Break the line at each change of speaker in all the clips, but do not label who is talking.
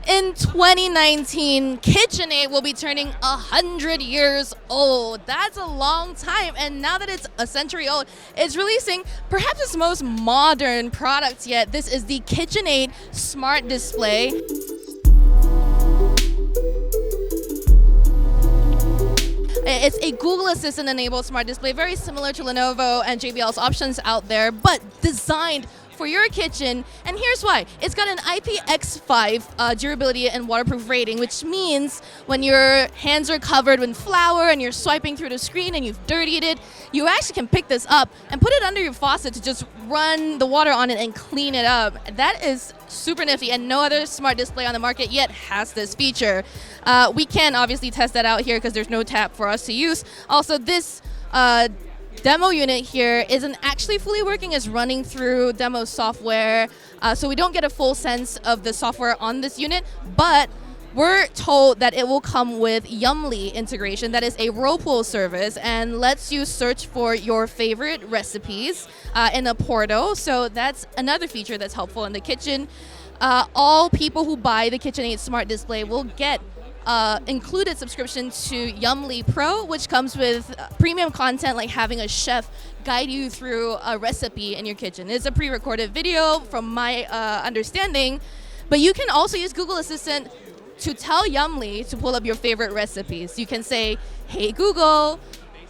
In 2019, KitchenAid will be turning 100 years old. That's a long time, and now that it's a century old, it's releasing perhaps its most modern product yet. This is the KitchenAid Smart Display. It's a Google Assistant-enabled smart display, very similar to Lenovo and JBL's options out there, but designed for your kitchen. And here's why. It's got an IPX5 durability and waterproof rating, which means when your hands are covered with flour and you're swiping through the screen and you've dirtied it, you actually can pick this up and put it under your faucet to just run the water on it and clean it up. That is super nifty, and no other smart display on the market yet has this feature. We can obviously test that out here because there's no tap for us to use. Also, this demo unit here isn't actually fully working. It's running through demo software, so we don't get a full sense of the software on this unit, but we're told that it will come with Yummly integration. That is a whirlpool service and lets you search for your favorite recipes in a portal. So that's another feature that's helpful in the kitchen. All people who buy the KitchenAid Smart Display will get included subscription to Yummly Pro, which comes with premium content like having a chef guide you through a recipe in your kitchen. It's a pre-recorded video from my understanding, but you can also use Google Assistant to tell Yummly to pull up your favorite recipes. You can say, hey Google,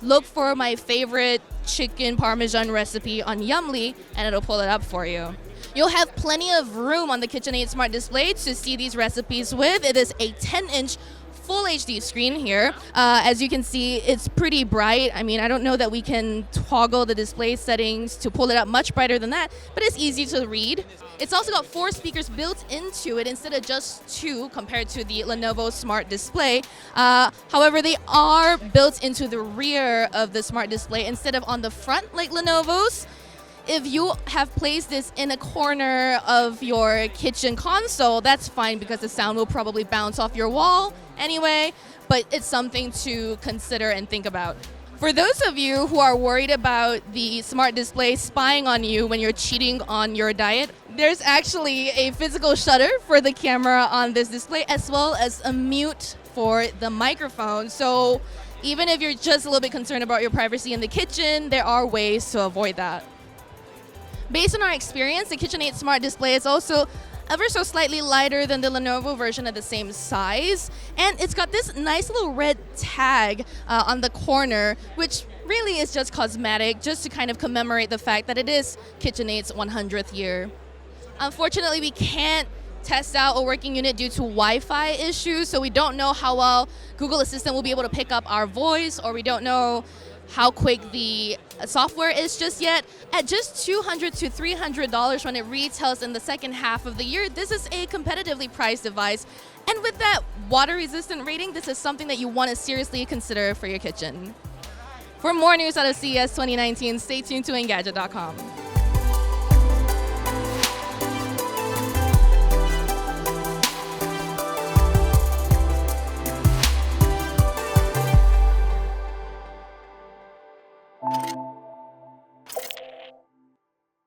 look for my favorite chicken parmesan recipe on Yummly, and it'll pull it up for you. You'll have plenty of room on the KitchenAid Smart Display to see these recipes with. It is a 10-inch full HD screen here. As you can see, it's pretty bright. I mean, I don't know that we can toggle the display settings to pull it up much brighter than that, but it's easy to read. It's also got 4 speakers built into it instead of just 2 compared to the Lenovo Smart Display. However, they are built into the rear of the Smart Display instead of on the front like Lenovo's. If you have placed this in a corner of your kitchen console, that's fine because the sound will probably bounce off your wall anyway, but it's something to consider and think about. For those of you who are worried about the smart display spying on you when you're cheating on your diet, there's actually a physical shutter for the camera on this display, as well as a mute for the microphone. So even if you're just a little bit concerned about your privacy in the kitchen, there are ways to avoid that. Based on our experience, the KitchenAid Smart Display is also ever so slightly lighter than the Lenovo version of the same size. And it's got this nice little red tag on the corner, which really is just cosmetic, just to kind of commemorate the fact that it is KitchenAid's 100th year. Unfortunately, we can't test out a working unit due to Wi-Fi issues, so we don't know how well Google Assistant will be able to pick up our voice, or we don't know how quick the software is just yet. At just $200 to $300 when it retails in the second half of the year, this is a competitively priced device. And with that water-resistant rating, this is something that you want to seriously consider for your kitchen. For more news out of CES 2019, stay tuned to Engadget.com.